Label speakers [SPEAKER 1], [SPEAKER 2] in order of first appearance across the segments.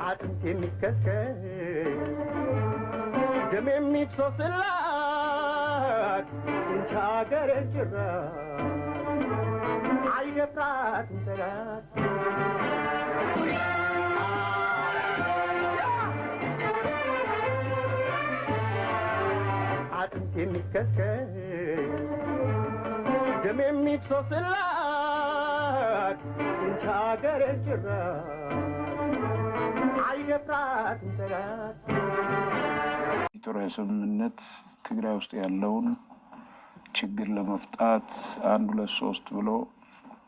[SPEAKER 1] አጥንት የሚከስከስ ደም የሚፍሰስላት እንቻ ሀገር ጭራ አይደፍራትም ጠላት አጥንት የሚከስከስ ደም የሚፍሰስላት እንቻ ሀገር ጭራ አይደፍራትም ጠላት
[SPEAKER 2] ፕሪቶሪያ ስምምነት ትግራይ ውስጥ ያለውን ችግር ለመፍታት 1 2 3 ብሎ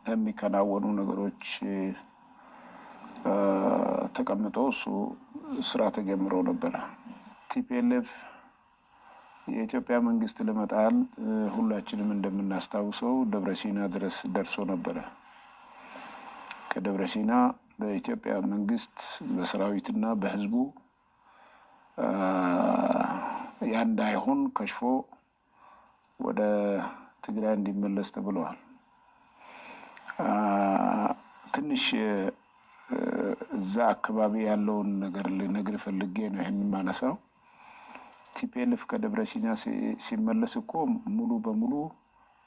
[SPEAKER 2] የሚከናወኑ ነገሮች ተቀምጦ እሱ ስራ ተጀምሮ ነበር። ቲፒኤልኤፍ የኢትዮጵያ መንግስት ለመጣል ሁላችንም እንደምናስታውሰው ደብረሲና ድረስ ደርሶ ነበር። ከደብረሲና በኢትዮጵያ መንግስት በሰራዊትና በህዝቡ ያንዳይሆን ከሽፎ ወደ ትግራይ እንዲመለስ ተብሏል። ትንሽ እዛ አካባቢ ያለውን ነገር ልነግር ፈልጌ ነው ይሄን ማነሳው። ቲፒኤልኤፍ ከደብረሲና ሲመለስ እኮ ሙሉ በሙሉ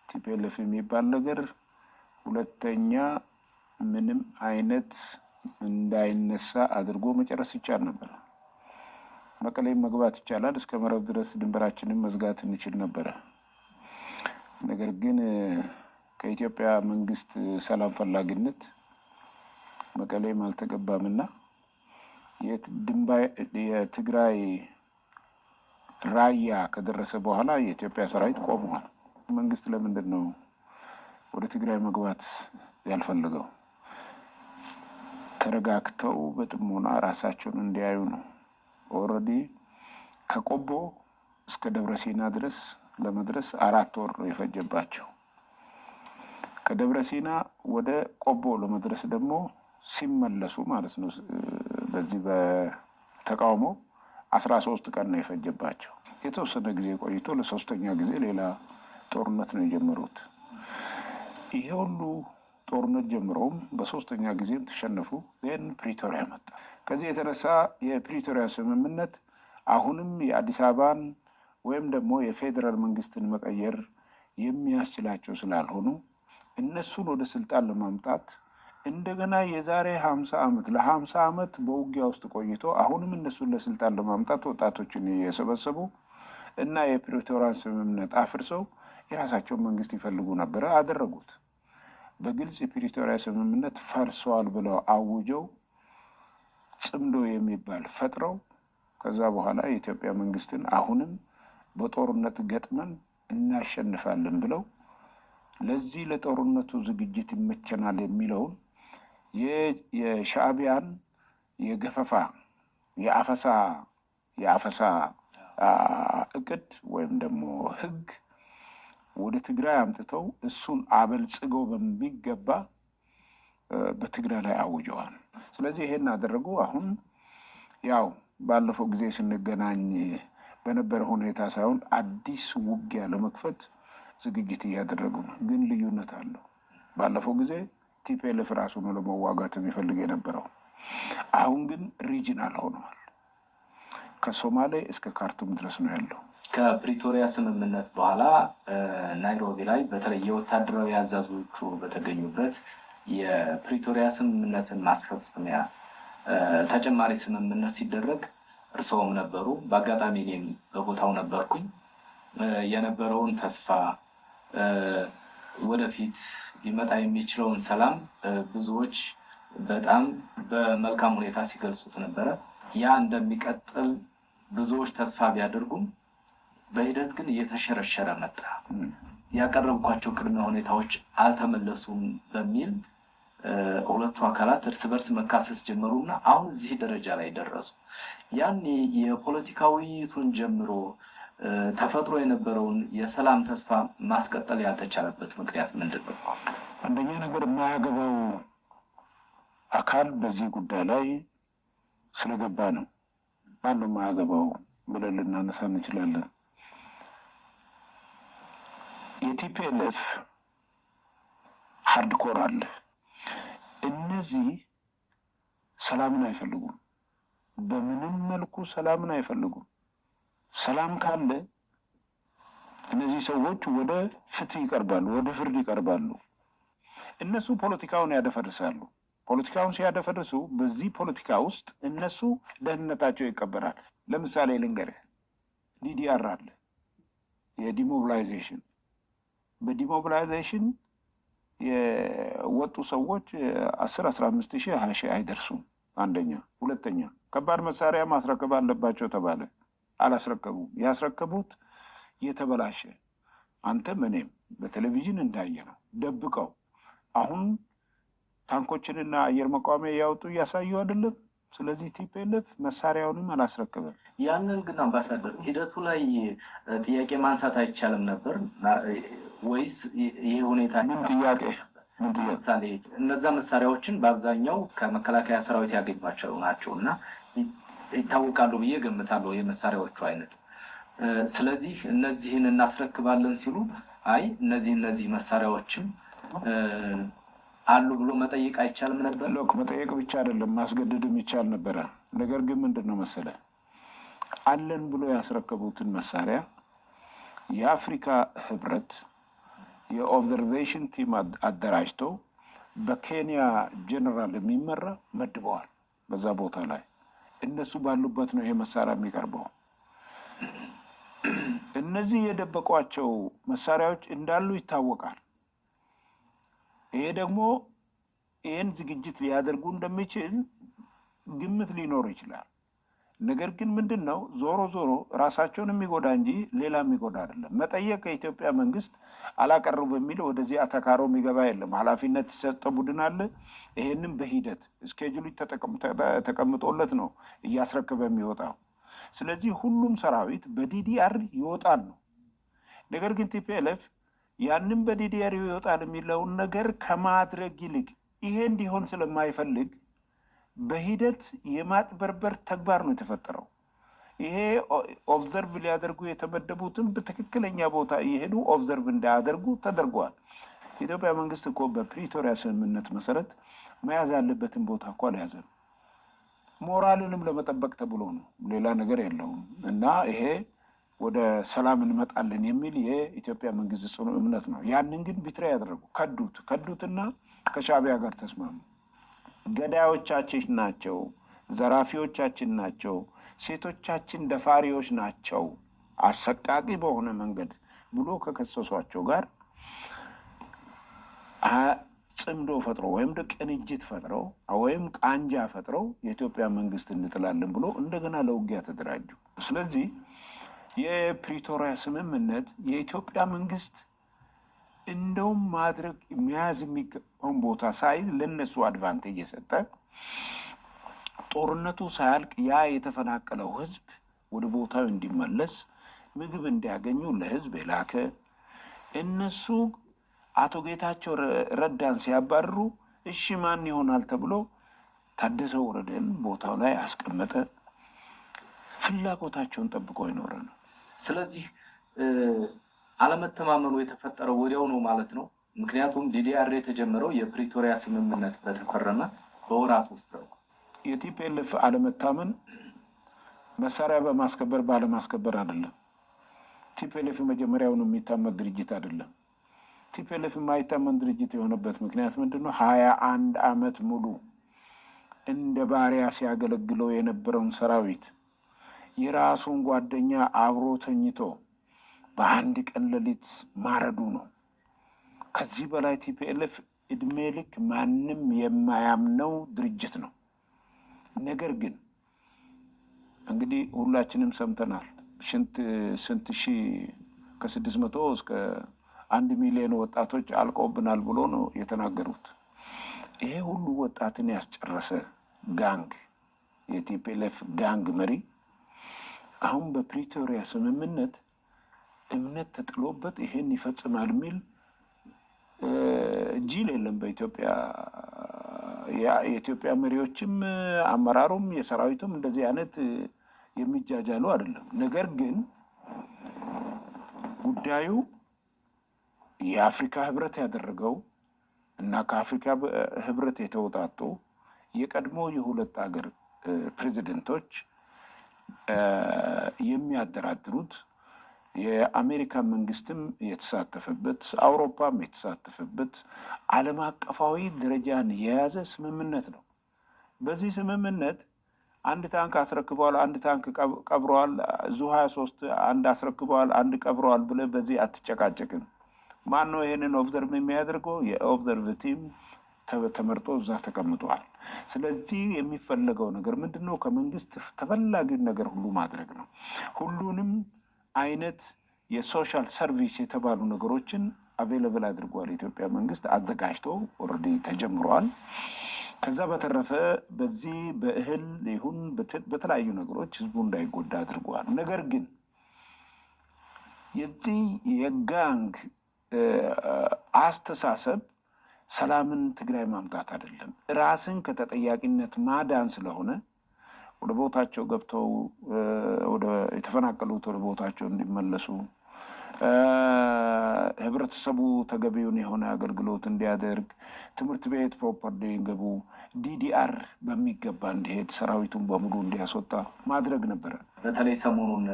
[SPEAKER 2] ቲፒኤልኤፍ የሚባል ነገር ሁለተኛ ምንም አይነት እንዳይነሳ አድርጎ መጨረስ ይቻል ነበር። መቀሌ መግባት ይቻላል። እስከ መረብ ድረስ ድንበራችንን መዝጋት እንችል ነበር። ነገር ግን ከኢትዮጵያ መንግስት ሰላም ፈላጊነት መቀሌም አልተገባምና የትግራይ ራያ ከደረሰ በኋላ የኢትዮጵያ ሰራዊት ቆመዋል። መንግስት ለምንድን ነው ወደ ትግራይ መግባት ያልፈለገው? ተረጋግተው በጥሞና ራሳቸውን እንዲያዩ ነው። ኦልሬዲ ከቆቦ እስከ ደብረሲና ድረስ ለመድረስ 4 ወር ነው የፈጀባቸው። ከደብረሲና ወደ ቆቦ ለመድረስ ደግሞ ሲመለሱ ማለት ነው በዚህ በተቃውሞ 13 ቀን ነው የፈጀባቸው። የተወሰነ ጊዜ ቆይቶ ለሶስተኛ ጊዜ ሌላ ጦርነት ነው የጀመሩት። ይሄ ሁሉ ጦርነት ጀምረውም በሶስተኛ ጊዜም ተሸነፉ። ግን ፕሪቶሪያ መጣ። ከዚህ የተነሳ የፕሪቶሪያ ስምምነት አሁንም የአዲስ አበባን ወይም ደግሞ የፌዴራል መንግስትን መቀየር የሚያስችላቸው ስላልሆኑ እነሱን ወደ ስልጣን ለማምጣት እንደገና የዛሬ 50 ዓመት ለ50 ዓመት በውጊያ ውስጥ ቆይቶ አሁንም እነሱን ለስልጣን ለማምጣት ወጣቶችን እየሰበሰቡ እና የፕሪቶሪያን ስምምነት አፍርሰው የራሳቸውን መንግስት ይፈልጉ ነበር። አደረጉት። በግልጽ የፕሪቶሪያ ስምምነት ፈርሷል ብለው አውጀው ጽምዶ የሚባል ፈጥረው ከዛ በኋላ የኢትዮጵያ መንግስትን አሁንም በጦርነት ገጥመን እናሸንፋለን ብለው ለዚህ ለጦርነቱ ዝግጅት ይመቸናል የሚለውን የሻዕቢያን የገፈፋ የአፈሳ እቅድ ወይም ደግሞ ህግ ወደ ትግራይ አምጥተው እሱን አበልጽገው በሚገባ በትግራይ ላይ አውጀዋል። ስለዚህ ይሄን አደረጉ። አሁን ያው ባለፈው ጊዜ ስንገናኝ በነበረ ሁኔታ ሳይሆን አዲስ ውጊያ ለመክፈት ዝግጅት እያደረጉ ነው። ግን ልዩነት አለው። ባለፈው ጊዜ ቲፒኤልኤፍ ራሱ ነው ለመዋጋት የሚፈልግ የነበረው። አሁን ግን ሪጂናል ሆነዋል። ከሶማሌ እስከ ካርቱም ድረስ ነው ያለው።
[SPEAKER 3] ከፕሪቶሪያ ስምምነት በኋላ ናይሮቢ ላይ በተለይ የወታደራዊ አዛዦቹ በተገኙበት የፕሪቶሪያ ስምምነትን ማስፈጸሚያ ተጨማሪ ስምምነት ሲደረግ እርስዎም ነበሩ። በአጋጣሚ እኔም በቦታው ነበርኩኝ። የነበረውን ተስፋ ወደፊት ሊመጣ የሚችለውን ሰላም ብዙዎች በጣም በመልካም ሁኔታ ሲገልጹት ነበረ። ያ እንደሚቀጥል ብዙዎች ተስፋ ቢያደርጉም በሂደት ግን እየተሸረሸረ መጣ። ያቀረብኳቸው ቅድመ ሁኔታዎች አልተመለሱም በሚል ሁለቱ አካላት እርስ በርስ መካሰስ ጀመሩና አሁን እዚህ ደረጃ ላይ ደረሱ። ያኔ የፖለቲካ ውይይቱን ጀምሮ ተፈጥሮ የነበረውን የሰላም ተስፋ ማስቀጠል ያልተቻለበት ምክንያት ምንድን ነው?
[SPEAKER 2] አንደኛ ነገር የማያገባው አካል በዚህ ጉዳይ ላይ ስለገባ ነው። ማነው የማያገባው ብለን ልናነሳ እንችላለን። የቲፒኤልኤፍ ሃርድኮር አለ። እነዚህ ሰላምን አይፈልጉም። በምንም መልኩ ሰላምን አይፈልጉም። ሰላም ካለ እነዚህ ሰዎች ወደ ፍትህ ይቀርባሉ፣ ወደ ፍርድ ይቀርባሉ። እነሱ ፖለቲካውን ያደፈርሳሉ። ፖለቲካውን ሲያደፈርሱ በዚህ ፖለቲካ ውስጥ እነሱ ደህንነታቸው ይቀበራል። ለምሳሌ ልንገርህ፣ ዲዲአር አለ፣ የዲሞቢላይዜሽን በዲሞቢላይዜሽን የወጡ ሰዎች 10-15 ሺህ 20 ሺህ አይደርሱም። አንደኛ። ሁለተኛ ከባድ መሳሪያ ማስረከብ አለባቸው ተባለ፣ አላስረከቡም። ያስረከቡት የተበላሸ አንተም እኔም በቴሌቪዥን እንዳየ ነው ደብቀው አሁን ታንኮችንና አየር መቋሚያ እያወጡ እያሳዩ አይደለም። ስለዚህ ቲፒኤልኤፍ መሳሪያውንም አላስረከበም።
[SPEAKER 3] ያንን ግን አምባሳደር ሂደቱ ላይ ጥያቄ ማንሳት አይቻልም ነበር ወይስ ይሄ ሁኔታ
[SPEAKER 2] ምን ጥያቄ?
[SPEAKER 3] ለምሳሌ እነዛ መሳሪያዎችን በአብዛኛው ከመከላከያ ሰራዊት ያገኟቸው ናቸው እና ይታወቃሉ ብዬ ገምታለሁ የመሳሪያዎቹ አይነት። ስለዚህ እነዚህን እናስረክባለን ሲሉ አይ እነዚህ መሳሪያዎችም አሉ ብሎ መጠየቅ አይቻልም ነበር?
[SPEAKER 2] ሎክ መጠየቅ ብቻ አይደለም ማስገደድም ይቻል ነበረ። ነገር ግን ምንድን ነው መሰለ አለን ብሎ ያስረከቡትን መሳሪያ የአፍሪካ ህብረት የኦብዘርቬሽን ቲም አደራጅቶ በኬንያ ጀነራል የሚመራ መድበዋል። በዛ ቦታ ላይ እነሱ ባሉበት ነው ይሄ መሳሪያ የሚቀርበው። እነዚህ የደበቋቸው መሳሪያዎች እንዳሉ ይታወቃል። ይሄ ደግሞ ይህን ዝግጅት ሊያደርጉ እንደሚችል ግምት ሊኖር ይችላል። ነገር ግን ምንድን ነው ዞሮ ዞሮ ራሳቸውን የሚጎዳ እንጂ ሌላ የሚጎዳ አይደለም። መጠየቅ የኢትዮጵያ መንግስት አላቀረቡ በሚል ወደዚህ አተካሮ የሚገባ የለም። ኃላፊነት የተሰጠ ቡድን አለ። ይሄንም በሂደት እስኬጁሉ ተቀምጦለት ነው እያስረከበ የሚወጣው። ስለዚህ ሁሉም ሰራዊት በዲዲአር ይወጣል ነው። ነገር ግን ቲፒኤልኤፍ ያንን በዲዲአር ይወጣል የሚለውን ነገር ከማድረግ ይልቅ ይሄ እንዲሆን ስለማይፈልግ በሂደት የማጭበርበር ተግባር ነው የተፈጠረው። ይሄ ኦብዘርቭ ሊያደርጉ የተመደቡትን በትክክለኛ ቦታ እየሄዱ ኦብዘርቭ እንዳያደርጉ ተደርጓል። የኢትዮጵያ መንግስት እኮ በፕሪቶሪያ ስምምነት መሰረት መያዝ ያለበትን ቦታ እኮ አልያዘም። ሞራልንም ለመጠበቅ ተብሎ ነው፣ ሌላ ነገር የለውም። እና ይሄ ወደ ሰላም እንመጣለን የሚል የኢትዮጵያ መንግስት ጽኑ እምነት ነው። ያንን ግን ቢትራ ያደረጉ ከዱትና ከሻዕቢያ ጋር ተስማሙ። ገዳዮቻችን ናቸው፣ ዘራፊዎቻችን ናቸው፣ ሴቶቻችን ደፋሪዎች ናቸው፣ አሰቃቂ በሆነ መንገድ ብሎ ከከሰሷቸው ጋር ጽምዶ ፈጥሮ ወይም ቅንጅት ፈጥረው ወይም ቃንጃ ፈጥረው የኢትዮጵያ መንግስት እንጥላለን ብሎ እንደገና ለውጊያ ተደራጁ። ስለዚህ የፕሪቶሪያ ስምምነት የኢትዮጵያ መንግስት እንደውም ማድረግ መያዝ የሚገባውን ቦታ ሳይዝ ለነሱ አድቫንቴጅ የሰጠ ጦርነቱ ሳያልቅ ያ የተፈናቀለው ህዝብ ወደ ቦታው እንዲመለስ ምግብ እንዲያገኙ ለህዝብ የላከ እነሱ አቶ ጌታቸው ረዳን ሲያባርሩ እሺ ማን ይሆናል ተብሎ ታደሰ ወረደን ቦታው ላይ አስቀመጠ። ፍላጎታቸውን ጠብቆ ይኖረ ነው።
[SPEAKER 3] ስለዚህ አለመተማመኑ የተፈጠረው ወዲያው ነው ማለት ነው። ምክንያቱም ዲዲአር የተጀመረው የፕሪቶሪያ ስምምነት በተፈረመ በወራት ውስጥ ነው።
[SPEAKER 2] የቲፒኤልኤፍ አለመታመን መሳሪያ በማስከበር ባለማስከበር አይደለም። ቲፒኤልኤፍ መጀመሪያውን የሚታመን ድርጅት አይደለም። ቲፒኤልኤፍ የማይታመን ድርጅት የሆነበት ምክንያት ምንድነው? 21 ዓመት ሙሉ እንደ ባሪያ ሲያገለግለው የነበረውን ሰራዊት የራሱን ጓደኛ አብሮ ተኝቶ በአንድ ቀን ሌሊት ማረዱ ነው። ከዚህ በላይ ቲፒኤልኤፍ እድሜ ልክ ማንም የማያምነው ድርጅት ነው። ነገር ግን እንግዲህ ሁላችንም ሰምተናል። ስንት ሺህ ከ600 እስከ 1 ሚሊዮን ወጣቶች አልቀውብናል ብሎ ነው የተናገሩት። ይሄ ሁሉ ወጣትን ያስጨረሰ ጋንግ የቲፒኤልኤፍ ጋንግ መሪ አሁን በፕሪቶሪያ ስምምነት እምነት ተጥሎበት ይሄን ይፈጽማል የሚል ጂል የለም በኢትዮጵያ። የኢትዮጵያ መሪዎችም አመራሩም የሰራዊቱም እንደዚህ አይነት የሚጃጃሉ አይደለም። ነገር ግን ጉዳዩ የአፍሪካ ህብረት ያደረገው እና ከአፍሪካ ህብረት የተውጣጡ የቀድሞ የሁለት ሀገር ፕሬዚደንቶች የሚያደራድሩት የአሜሪካ መንግስትም የተሳተፈበት አውሮፓም የተሳተፈበት ዓለም አቀፋዊ ደረጃን የያዘ ስምምነት ነው። በዚህ ስምምነት አንድ ታንክ አስረክበዋል፣ አንድ ታንክ ቀብረዋል፣ ዙ-23 አንድ አስረክበዋል፣ አንድ ቀብረዋል ብለህ በዚህ አትጨቃጨቅም። ማን ነው ይሄንን ኦብዘርቭ የሚያደርገው? የኦብዘርቭ ቲም ተመርጦ እዛ ተቀምጠዋል። ስለዚህ የሚፈለገው ነገር ምንድን ነው? ከመንግስት ተፈላጊውን ነገር ሁሉ ማድረግ ነው። ሁሉንም አይነት የሶሻል ሰርቪስ የተባሉ ነገሮችን አቬይለብል አድርጓል። የኢትዮጵያ መንግስት አዘጋጅቶ ኦልሬዲ ተጀምሯል። ከዛ በተረፈ በዚህ በእህል ይሁን በተለያዩ ነገሮች ህዝቡ እንዳይጎዳ አድርጓል። ነገር ግን የዚህ የጋንግ አስተሳሰብ ሰላምን ትግራይ ማምጣት አይደለም፣ ራስን ከተጠያቂነት ማዳን ስለሆነ ወደ ቦታቸው ገብተው ወደ የተፈናቀሉት ወደ ቦታቸው እንዲመለሱ ህብረተሰቡ ተገቢውን የሆነ አገልግሎት እንዲያደርግ፣ ትምህርት ቤት ፕሮፐርሊ እንገቡ፣ ዲዲአር በሚገባ እንዲሄድ፣ ሰራዊቱን በሙሉ እንዲያስወጣ ማድረግ ነበረ።
[SPEAKER 3] በተለይ ሰሞኑን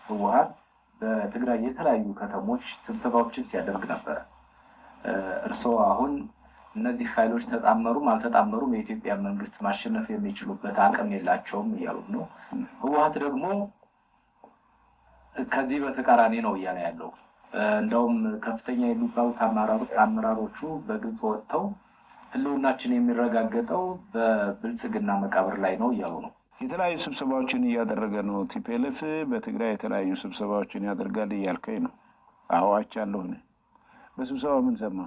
[SPEAKER 3] ህወሓት በትግራይ የተለያዩ ከተሞች ስብሰባዎችን ሲያደርግ ነበረ። እርስዎ አሁን እነዚህ ኃይሎች ተጣመሩም አልተጣመሩም የኢትዮጵያ መንግስት ማሸነፍ የሚችሉበት አቅም የላቸውም እያሉ ነው። ህወሓት ደግሞ ከዚህ በተቃራኒ ነው እያለ ያለው። እንደውም ከፍተኛ የሚባሉት አመራሮቹ በግልጽ ወጥተው ህልውናችን የሚረጋገጠው በብልጽግና መቃብር ላይ ነው እያሉ ነው።
[SPEAKER 2] የተለያዩ ስብሰባዎችን እያደረገ ነው። ቲፒኤልኤፍ በትግራይ የተለያዩ ስብሰባዎችን ያደርጋል እያልከኝ ነው? አዎ አይቻለሁ። በስብሰባ ምን ሰማ?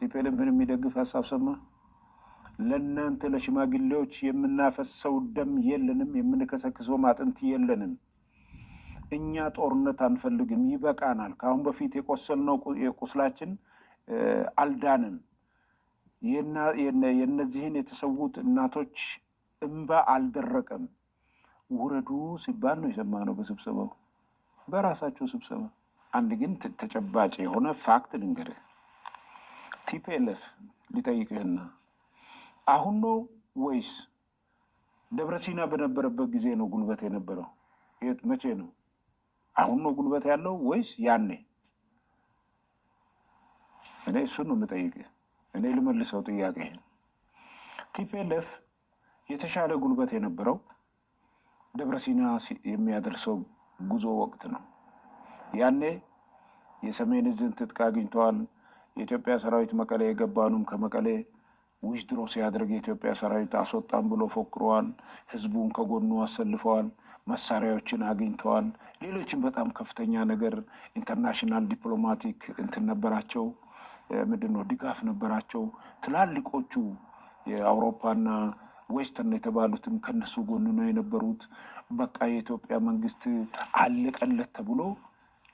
[SPEAKER 2] ቲፒኤልኤፍን የሚደግፍ ሀሳብ ሰማ? ለእናንተ ለሽማግሌዎች የምናፈሰው ደም የለንም፣ የምንከሰክሰው አጥንት የለንም። እኛ ጦርነት አንፈልግም፣ ይበቃናል። ከአሁን በፊት የቆሰልነው የቁስላችን አልዳንም። የእነዚህን የተሰዉት እናቶች እንባ አልደረቀም። ውረዱ ሲባል ነው የሰማነው በስብሰባው፣ በራሳቸው ስብሰባ። አንድ ግን ተጨባጭ የሆነ ፋክት ልንገርህ። ቲፒኤልኤፍ ሊጠይቅህና አሁን ነው ወይስ ደብረሲና በነበረበት ጊዜ ነው ጉልበት የነበረው? መቼ ነው? አሁን ነው ጉልበት ያለው ወይስ ያኔ? እኔ እሱን ነው የምጠይቅህ። እኔ ልመልሰው ጥያቄህን። ቲፒኤልኤፍ የተሻለ ጉልበት የነበረው ደብረሲና የሚያደርሰው ጉዞ ወቅት ነው። ያኔ የሰሜን ዕዝን ትጥቅ አግኝተዋል። የኢትዮጵያ ሰራዊት መቀሌ የገባኑም ከመቀሌ ዊዝድሮ ሲያደርግ የኢትዮጵያ ሰራዊት አስወጣም ብሎ ፎክረዋል። ህዝቡን ከጎኑ አሰልፈዋል። መሳሪያዎችን አግኝተዋል። ሌሎችም በጣም ከፍተኛ ነገር ኢንተርናሽናል ዲፕሎማቲክ እንትን ነበራቸው። ምንድነው ድጋፍ ነበራቸው። ትላልቆቹ የአውሮፓና ዌስተርን የተባሉትም ከነሱ ጎን ነው የነበሩት። በቃ የኢትዮጵያ መንግስት አለቀለት ተብሎ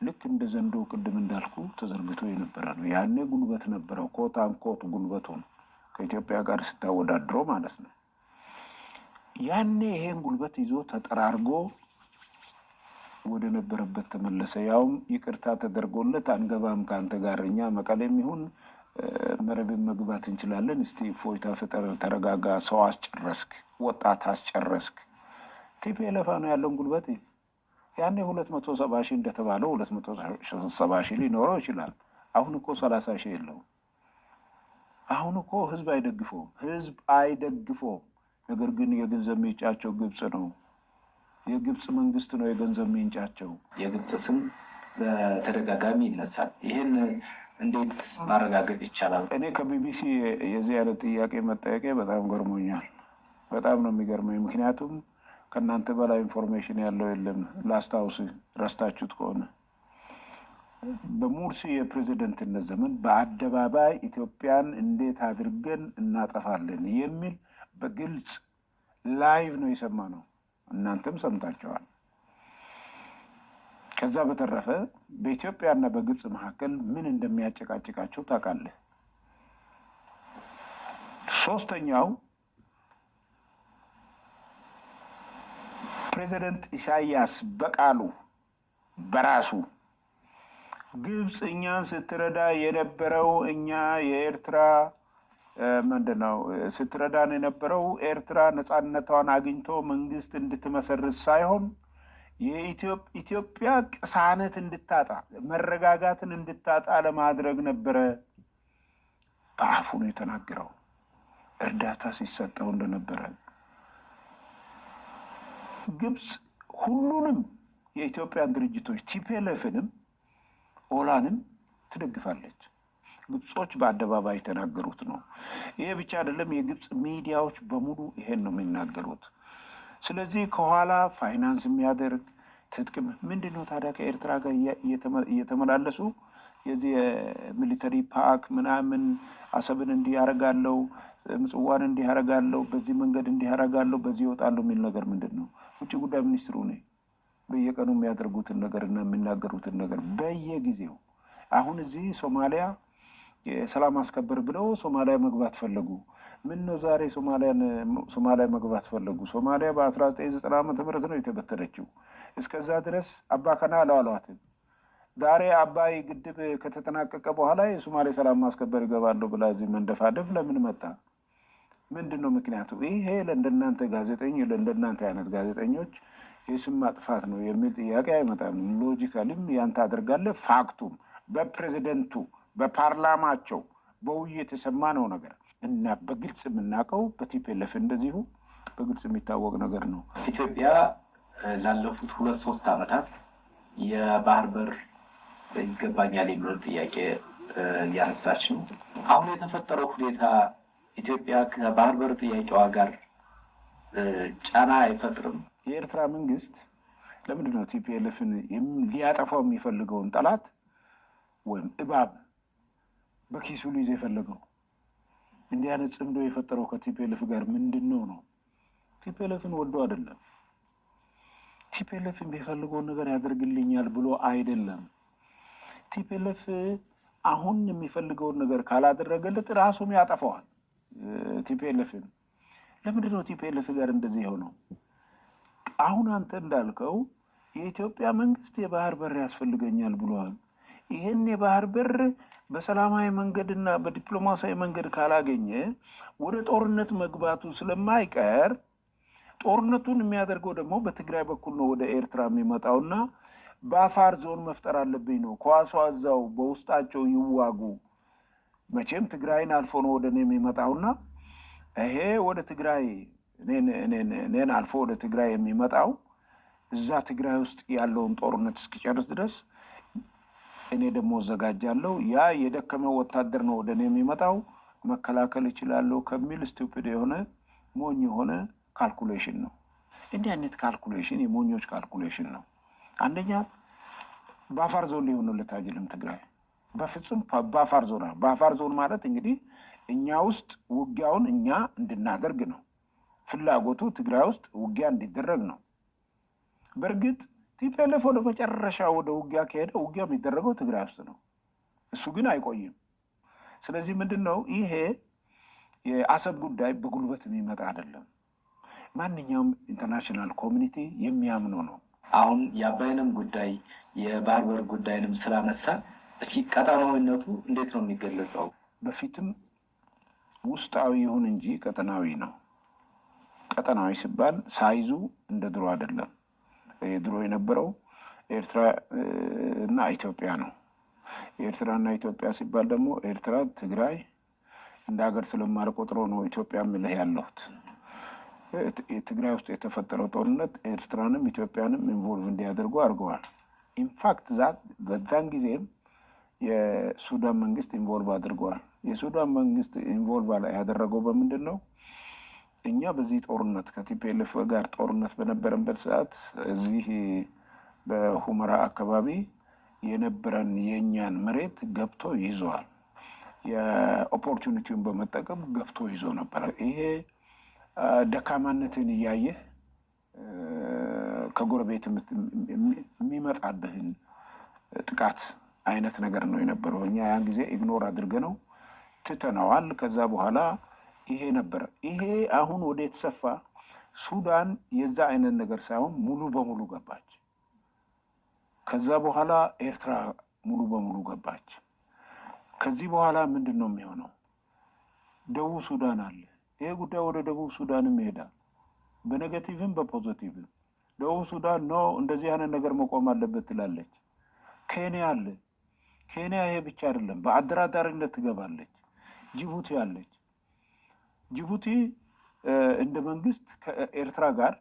[SPEAKER 2] ልክ እንደ ዘንዶ ቅድም እንዳልኩ ተዘርግቶ የነበረ ነው። ያኔ ጉልበት ነበረው። ኮት አንኮት ጉልበቱን ከኢትዮጵያ ጋር ስታወዳድረው ማለት ነው። ያኔ ይሄን ጉልበት ይዞ ተጠራርጎ ወደ ነበረበት ተመለሰ። ያውም ይቅርታ ተደርጎለት አንገባም ከአንተ ጋር፣ እኛ መቀሌም ይሁን መረብን መግባት እንችላለን፣ እስቲ ፎይታ ፍጠር፣ ተረጋጋ፣ ሰው አስጨረስክ፣ ወጣት አስጨረስክ። ቲፒኤልኤፍ ነው ያለውን ጉልበት ያኔ 270 ሺህ እንደተባለው 270 ሺህ ሊኖረው ይችላል። አሁን እኮ 30 ሺህ የለውም። አሁን እኮ ህዝብ አይደግፈውም። ነገር ግን የገንዘብ ምንጫቸው ግብጽ ነው። የግብጽ መንግስት ነው የገንዘብ ምንጫቸው።
[SPEAKER 3] የግብጽ ስም በተደጋጋሚ ይነሳል። ይህን እንዴት ማረጋገጥ ይቻላል?
[SPEAKER 2] እኔ ከቢቢሲ የዚህ አይነት ጥያቄ መጠየቄ በጣም ገርሞኛል። በጣም ነው የሚገርመኝ። ምክንያቱም ከእናንተ በላይ ኢንፎርሜሽን ያለው የለም። ላስታውስ፣ ረስታችሁት ከሆነ በሙርሲ የፕሬዚደንትነት ዘመን በአደባባይ ኢትዮጵያን እንዴት አድርገን እናጠፋለን የሚል በግልጽ ላይቭ ነው የሰማነው። እናንተም ሰምታችኋል። ከዛ በተረፈ በኢትዮጵያና በግብጽ መካከል ምን እንደሚያጨቃጭቃቸው ታውቃለህ። ሶስተኛው ፕሬዚደንት ኢሳያስ በቃሉ በራሱ ግብጽ እኛን ስትረዳ የነበረው እኛ የኤርትራ ምንድነው ስትረዳን የነበረው ኤርትራ ነፃነቷን አግኝቶ መንግስት እንድትመሰርት ሳይሆን የኢትዮጵያ ቅሳነት እንድታጣ መረጋጋትን እንድታጣ ለማድረግ ነበረ በአፉ ነው የተናገረው። እርዳታ ሲሰጠው እንደነበረ ግብፅ ሁሉንም የኢትዮጵያን ድርጅቶች ቲፒኤልኤፍንም ኦላንም ትደግፋለች። ግብጾች በአደባባይ የተናገሩት ነው። ይሄ ብቻ አይደለም፣ የግብፅ ሚዲያዎች በሙሉ ይሄን ነው የሚናገሩት። ስለዚህ ከኋላ ፋይናንስ የሚያደርግ ትጥቅም ምንድን ነው ታዲያ ከኤርትራ ጋር እየተመላለሱ የዚህ የሚሊተሪ ፓክ ምናምን አሰብን እንዲህ ያደርጋለሁ፣ ምጽዋን እንዲህ ያደርጋለሁ፣ በዚህ መንገድ እንዲህ ያደርጋለሁ፣ በዚህ ይወጣለሁ የሚል ነገር ምንድን ነው? ውጭ ጉዳይ ሚኒስትሩ ነ በየቀኑ የሚያደርጉትን ነገር እና የሚናገሩትን ነገር በየጊዜው አሁን እዚህ ሶማሊያ የሰላም አስከበር ብለው ሶማሊያ መግባት ፈለጉ። ምን ነው ዛሬ ሶማሊያ መግባት ፈለጉ? ሶማሊያ በ1990 ዓመተ ምህረት ነው የተበተነችው። እስከዛ ድረስ አባ ከና አላሏትም። ዛሬ አባይ ግድብ ከተጠናቀቀ በኋላ የሶማሌ ሰላም ማስከበር ይገባሉ ብላ እዚህ መንደፋደፍ ለምን መጣ? ምንድን ነው ምክንያቱ? ይሄ ለእንደናንተ ለእንደናንተ አይነት ጋዜጠኞች የስም ማጥፋት ነው የሚል ጥያቄ አይመጣም። ሎጂካሊም ያንተ አድርጋለህ። ፋክቱም በፕሬዚደንቱ በፓርላማቸው በውይይት የሰማ ነው ነገር እና በግልጽ የምናውቀው በቲፒኤልኤፍ እንደዚሁ በግልጽ የሚታወቅ ነገር ነው።
[SPEAKER 3] ኢትዮጵያ ላለፉት 2-3 ዓመታት የባህር በር ይገባኛል የሚለው ጥያቄ እያነሳች ነው። አሁን የተፈጠረው ሁኔታ ኢትዮጵያ ከባህር በር ጥያቄዋ ጋር ጫና አይፈጥርም?
[SPEAKER 2] የኤርትራ መንግስት ለምንድን ነው ቲፒኤልኤፍን ሊያጠፋው የሚፈልገውን ጠላት ወይም እባብ በኪሱ ሊይዝ የፈለገው? እንዲህ አይነት ጽምዶ የፈጠረው ከቲፒኤልኤፍ ጋር ምንድን ነው? ቲፒኤልኤፍን ወዶ አይደለም። ቲፒኤልኤፍን የሚፈልገውን ነገር ያደርግልኛል ብሎ አይደለም። ቲፒኤልኤፍ አሁን የሚፈልገውን ነገር ካላደረገለት ራሱም ያጠፋዋል ቲፒኤልኤፍን። ለምንድን ነው ቲፒኤልኤፍ ጋር እንደዚህ የሆነው? አሁን አንተ እንዳልከው የኢትዮጵያ መንግስት የባህር በር ያስፈልገኛል ብሏል። ይህን የባህር በር በሰላማዊ መንገድና በዲፕሎማሲያዊ መንገድ ካላገኘ ወደ ጦርነት መግባቱ ስለማይቀር ጦርነቱን የሚያደርገው ደግሞ በትግራይ በኩል ነው ወደ ኤርትራ የሚመጣውና በአፋር ዞን መፍጠር አለብኝ ነው። ኳሷ እዛው በውስጣቸው ይዋጉ። መቼም ትግራይን አልፎ ነው ወደ እኔ የሚመጣውና ይሄ ወደ ትግራይ እኔን አልፎ ወደ ትግራይ የሚመጣው እዛ ትግራይ ውስጥ ያለውን ጦርነት እስኪጨርስ ድረስ እኔ ደግሞ እዘጋጃለሁ። ያ የደከመው ወታደር ነው ወደ እኔ የሚመጣው፣ መከላከል ይችላለሁ ከሚል ስቱፒድ የሆነ ሞኝ የሆነ ካልኩሌሽን ነው። እንዲህ አይነት ካልኩሌሽን የሞኞች ካልኩሌሽን ነው። አንደኛ በአፋር ዞን ሊሆንለት አይችልም ትግራይ በፍጹም። በአፋር ዞን ማለት እንግዲህ እኛ ውስጥ ውጊያውን እኛ እንድናደርግ ነው ፍላጎቱ። ትግራይ ውስጥ ውጊያ እንዲደረግ ነው። በእርግጥ ቲፒኤልኤፍ ወደ መጨረሻ ወደ ውጊያ ከሄደ ውጊያ የሚደረገው ትግራይ ውስጥ ነው። እሱ ግን አይቆይም። ስለዚህ ምንድን ነው ይሄ የአሰብ ጉዳይ በጉልበት የሚመጣ አይደለም። ማንኛውም ኢንተርናሽናል ኮሚኒቲ የሚያምነው ነው።
[SPEAKER 3] አሁን የአባይንም ጉዳይ የባህር በር ጉዳይንም ስላነሳ እስኪ ቀጠናዊነቱ እንዴት ነው የሚገለጸው?
[SPEAKER 2] በፊትም ውስጣዊ ይሁን እንጂ ቀጠናዊ ነው። ቀጠናዊ ሲባል ሳይዙ እንደ ድሮ አይደለም። ድሮ የነበረው ኤርትራ እና ኢትዮጵያ ነው። ኤርትራና ኢትዮጵያ ሲባል ደግሞ ኤርትራ ትግራይ እንደ ሀገር ስለማልቆጥሮ ነው ኢትዮጵያ የምልህ ያለሁት። ትግራይ ውስጥ የተፈጠረው ጦርነት ኤርትራንም ኢትዮጵያንም ኢንቮልቭ እንዲያደርጉ አድርገዋል። ኢንፋክት በዛን ጊዜም የሱዳን መንግስት ኢንቮልቭ አድርገዋል። የሱዳን መንግስት ኢንቮልቭ ያደረገው በምንድን ነው? እኛ በዚህ ጦርነት ከቲፒኤልኤፍ ጋር ጦርነት በነበረበት ሰዓት እዚህ በሁመራ አካባቢ የነበረን የእኛን መሬት ገብቶ ይዘዋል። የኦፖርቹኒቲውን በመጠቀም ገብቶ ይዞ ነበረ። ይሄ ደካማነትን እያየህ ከጎረቤት የሚመጣብህን ጥቃት አይነት ነገር ነው የነበረው። እኛ ያን ጊዜ ኢግኖር አድርገነው ትተነዋል። ከዛ በኋላ ይሄ ነበረ። ይሄ አሁን ወደ የተሰፋ ሱዳን የዛ አይነት ነገር ሳይሆን ሙሉ በሙሉ ገባች። ከዛ በኋላ ኤርትራ ሙሉ በሙሉ ገባች። ከዚህ በኋላ ምንድን ነው የሚሆነው? ደቡብ ሱዳን አለ። ይሄ ጉዳይ ወደ ደቡብ ሱዳንም ይሄዳል፣ በኔጌቲቭም በፖዚቲቭም። ደቡብ ሱዳን ነው እንደዚህ አይነት ነገር መቆም አለበት ትላለች። ኬንያ አለ። ኬንያ ይሄ ብቻ አይደለም፣ በአደራዳሪነት ትገባለች። ጅቡቲ አለች። ጅቡቲ እንደ መንግስት ከኤርትራ ጋር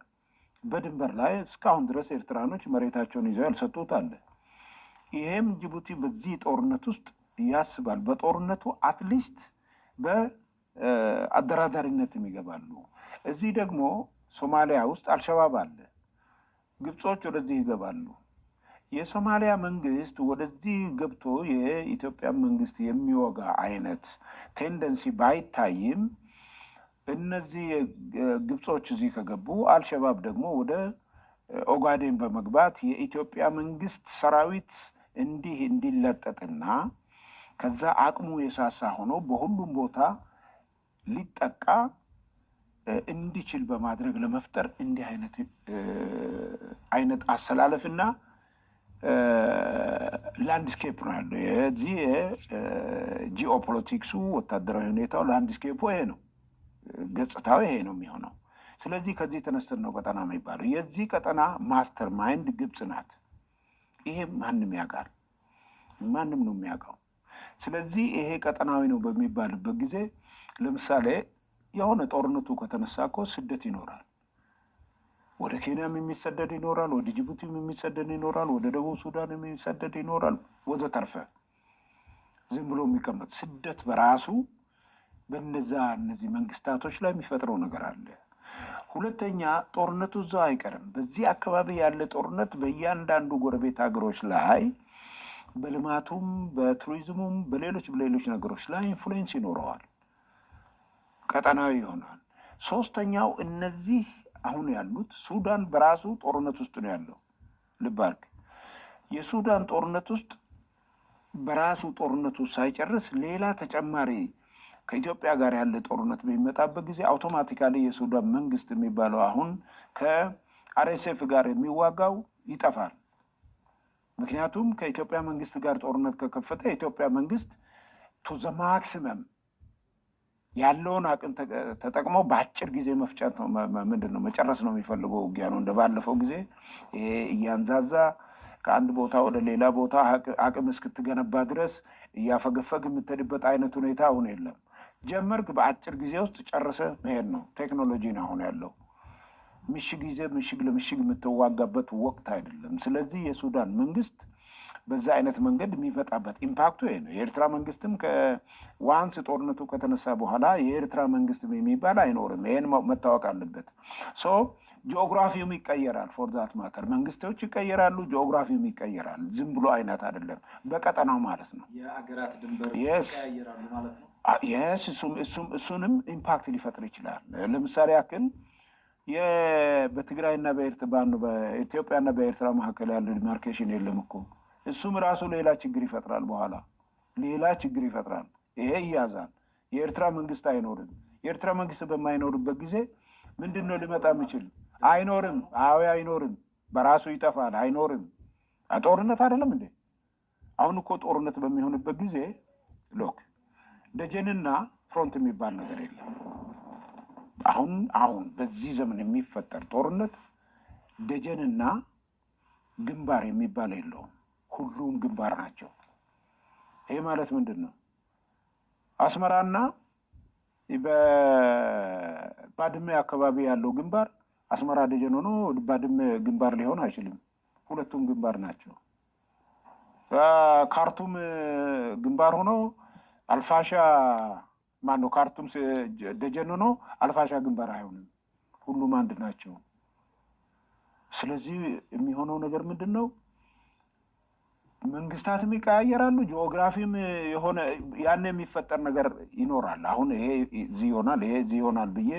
[SPEAKER 2] በድንበር ላይ እስካሁን ድረስ ኤርትራኖች መሬታቸውን ይዘው ያልሰጡት አለ። ይሄም ጅቡቲ በዚህ ጦርነት ውስጥ ያስባል። በጦርነቱ አትሊስት በአደራዳሪነትም ይገባሉ። እዚህ ደግሞ ሶማሊያ ውስጥ አልሸባብ አለ። ግብጾች ወደዚህ ይገባሉ። የሶማሊያ መንግስት ወደዚህ ገብቶ የኢትዮጵያ መንግስት የሚወጋ አይነት ቴንደንሲ ባይታይም እነዚህ ግብጾች እዚህ ከገቡ አልሸባብ ደግሞ ወደ ኦጋዴን በመግባት የኢትዮጵያ መንግስት ሰራዊት እንዲለጠጥና ከዛ አቅሙ የሳሳ ሆኖ በሁሉም ቦታ ሊጠቃ እንዲችል በማድረግ ለመፍጠር እንዲህ አይነት አሰላለፍና ላንድስኬፕ ነው ያለው። የዚህ ጂኦፖለቲክሱ ወታደራዊ ሁኔታው ላንድስኬፑ ይሄ ነው፣ ገጽታው ይሄ ነው የሚሆነው። ስለዚህ ከዚህ ተነስተን ነው ቀጠና የሚባለው። የዚህ ቀጠና ማስተር ማይንድ ግብጽ ናት። ይሄ ማንም ያውቃል፣ ማንም ነው የሚያውቀው። ስለዚህ ይሄ ቀጠናዊ ነው በሚባልበት ጊዜ ለምሳሌ የሆነ ጦርነቱ ከተነሳ እኮ ስደት ይኖራል። ወደ ኬንያም የሚሰደድ ይኖራል፣ ወደ ጅቡቲም የሚሰደድ ይኖራል፣ ወደ ደቡብ ሱዳን የሚሰደድ ይኖራል፣ ወዘተርፈ። ዝም ብሎ የሚቀመጥ ስደት በራሱ እነዚህ መንግስታቶች ላይ የሚፈጥረው ነገር አለ። ሁለተኛ ጦርነቱ እዛው አይቀርም። በዚህ አካባቢ ያለ ጦርነት በእያንዳንዱ ጎረቤት ሀገሮች ላይ በልማቱም በቱሪዝሙም በሌሎች ነገሮች ላይ ኢንፍሉዌንስ ይኖረዋል፣ ቀጠናዊ ይሆናል። ሶስተኛው እነዚህ አሁን ያሉት ሱዳን በራሱ ጦርነት ውስጥ ነው ያለው። ልብ አድርግ። የሱዳን ጦርነት ውስጥ በራሱ ጦርነቱ ሳይጨርስ ሌላ ተጨማሪ ከኢትዮጵያ ጋር ያለ ጦርነት በሚመጣበት ጊዜ አውቶማቲካሊ የሱዳን መንግስት የሚባለው አሁን ከአርኤስኤፍ ጋር የሚዋጋው ይጠፋል። ምክንያቱም ከኢትዮጵያ መንግስት ጋር ጦርነት ከከፈተ የኢትዮጵያ መንግስት ቱ ዘ ማክሲመም ያለውን አቅም ተጠቅሞ በአጭር ጊዜ መፍጨት ነው፣ መጨረስ ነው የሚፈልገው ውጊያ ነው። እንደባለፈው ጊዜ እያንዛዛ ከአንድ ቦታ ወደ ሌላ ቦታ አቅም እስክትገነባ ድረስ እያፈገፈግ የምትሄድበት አይነት ሁኔታ አሁን የለም። ጀመርክ፣ በአጭር ጊዜ ውስጥ ጨርሰ መሄድ ነው። ቴክኖሎጂ ነው አሁን ያለው። ምሽግ ይዘህ ምሽግ ለምሽግ የምትዋጋበት ወቅት አይደለም። ስለዚህ የሱዳን መንግስት በዛ አይነት መንገድ የሚፈጣበት ኢምፓክቱ ይሄ ነው። የኤርትራ መንግስትም ከዋንስ ጦርነቱ ከተነሳ በኋላ የኤርትራ መንግስት የሚባል አይኖርም። ይሄን መታወቅ አለበት። ሶ ጂኦግራፊውም ይቀየራል። ፎር ዛት ማተር መንግስቶች ይቀየራሉ፣ ጂኦግራፊውም ይቀየራል። ዝም ብሎ አይነት አይደለም፣ በቀጠናው ማለት ነው።
[SPEAKER 3] የአገራት ድንበር ይቀያየራሉ ማለት ነው።
[SPEAKER 2] የስ እሱንም ኢምፓክት ሊፈጥር ይችላል። ለምሳሌ ያክል በትግራይና በኢትዮጵያና በኤርትራ መካከል ያለው ዲማርኬሽን የለም እኮ። እሱም ራሱ ሌላ ችግር ይፈጥራል። በኋላ ሌላ ችግር ይፈጥራል። ይሄ ይያዛል። የኤርትራ መንግስት አይኖርም። የኤርትራ መንግስት በማይኖርበት ጊዜ ምንድን ነው ሊመጣ የሚችል? አይኖርም። አይኖርም። በራሱ ይጠፋል። አይኖርም። ጦርነት አይደለም እንዴ? አሁን እኮ ጦርነት በሚሆንበት ጊዜ ሎክ ደጀንና ፍሮንት የሚባል ነገር የለም። አሁን በዚህ ዘመን የሚፈጠር ጦርነት ደጀንና ግንባር የሚባል የለውም። ሁሉም ግንባር ናቸው። ይሄ ማለት ምንድን ነው? አስመራና በባድመ አካባቢ ያለው ግንባር አስመራ ደጀን ሆኖ ባድመ ግንባር ሊሆን አይችልም። ሁለቱም ግንባር ናቸው። ካርቱም ግንባር ሆኖ አልፋሻ ማነው? ካርቱም ደጀን ሆኖ አልፋሻ ግንባር አይሆንም። ሁሉም አንድ ናቸው። ስለዚህ የሚሆነው ነገር ምንድን ነው? መንግስታትም ይቀያየራሉ። ጂኦግራፊም የሆነ ያን የሚፈጠር ነገር ይኖራል። አሁን ይሄ እዚህ ይሆናል፣ ይሄ እዚህ ይሆናል ብዬ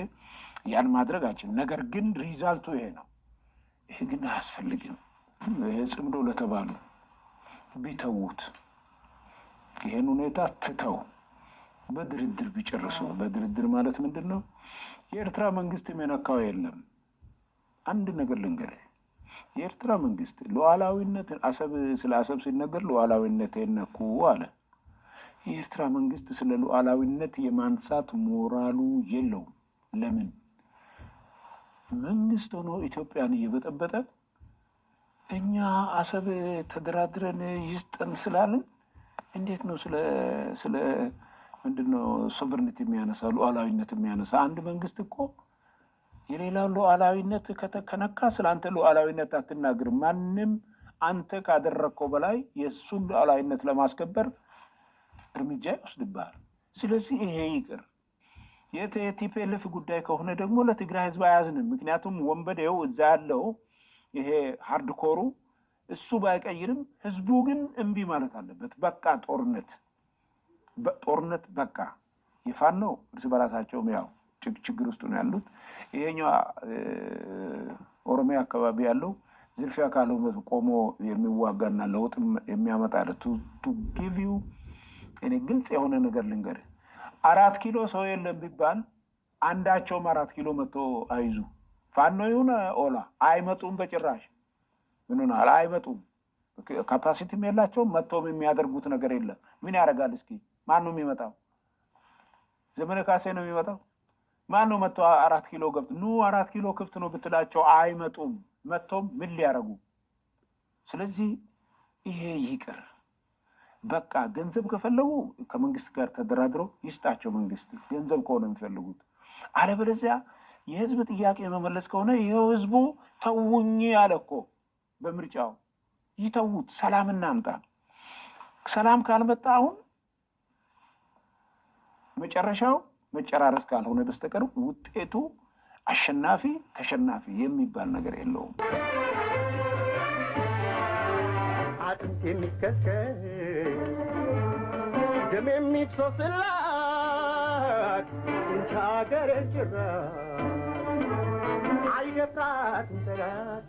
[SPEAKER 2] ያን ማድረግ አልችልም። ነገር ግን ሪዛልቱ ይሄ ነው። ይሄ ግን አያስፈልግም። ይሄ ጽምዶ ለተባሉ ቢተዉት፣ ይሄን ሁኔታ ትተው በድርድር ቢጨርሱ። በድርድር ማለት ምንድን ነው? የኤርትራ መንግስት የነካው የለም። አንድ ነገር ልንገርህ፣ የኤርትራ መንግስት ሉዓላዊነት ስለ አሰብ ሲነገር ሉዓላዊነት ነኩ አለ። የኤርትራ መንግስት ስለ ሉዓላዊነት የማንሳት ሞራሉ የለውም። ለምን? መንግስት ሆኖ ኢትዮጵያን እየበጠበጠ እኛ አሰብ ተደራድረን ይስጠን ስላልን እንዴት ነው ስለ ምንድነው ሶቨርኒቲ የሚያነሳ ሉዓላዊነት የሚያነሳ? አንድ መንግስት እኮ የሌላው ሉዓላዊነት ከተከነካ ስለ አንተ ሉዓላዊነት አትናገርም። ማንም አንተ ካደረግከው በላይ የእሱን ሉዓላዊነት ለማስከበር እርምጃ ይወስድብሃል። ስለዚህ ይሄ ይቅር። የቲፒኤልኤፍ ጉዳይ ከሆነ ደግሞ ለትግራይ ህዝብ አያዝንም። ምክንያቱም ወንበዴው እዛ ያለው ይሄ ሃርድኮሩ እሱ ባይቀይርም ህዝቡ ግን እምቢ ማለት አለበት። በቃ ጦርነት በቃ። የፋኖ እርስ በራሳቸውም ያው ችግር ውስጥ ነው ያሉት። ይሄኛው ኦሮሚያ አካባቢ ያለው ዝርፊያ ካለው ቆሞ የሚዋጋና ለውጥ የሚያመጣ ቱ ጊቭ ዩ እኔ ግልጽ የሆነ ነገር ልንገርህ። 4 ኪሎ ሰው የለም ቢባል አንዳቸውም 4 ኪሎ መጥቶ አይዙ። ፋኖ ይሁን ኦላ አይመጡም በጭራሽ። ምንና አይመጡም። ካፓሲቲም የላቸውም። መጥቶም የሚያደርጉት ነገር የለም። ምን ያደርጋል? እስኪ ማን ነው የሚመጣው? ዘመነ ካሴ ነው የሚመጣው? ማን ነው መጥቶ 4 ኪሎ ገብቶ 4 ኪሎ ክፍት ነው ብትላቸው አይመጡም። መጥቶም ምን ሊያደርጉ? ስለዚህ ይሄ ይቅር። በቃ ገንዘብ ከፈለጉ ከመንግስት ጋር ተደራድረው ይስጣቸው። መንግስት ገንዘብ ከሆነ የሚፈልጉት። አለበለዚያ የህዝብ ጥያቄ መመለስ ከሆነ ይኸው ህዝቡ ተውኝ ያለ እኮ በምርጫው ይተውት። ሰላም እናምጣ። ሰላም ካልመጣ አሁን መጨረሻው መጨራረስ ካልሆነ በስተቀር ውጤቱ አሸናፊ ተሸናፊ የሚባል ነገር የለውም።
[SPEAKER 1] አጥንት የሚከስከስ ደም የሚፍሰስላት እንቻ ሀገር ጭራ አይደፍራትም ጠላት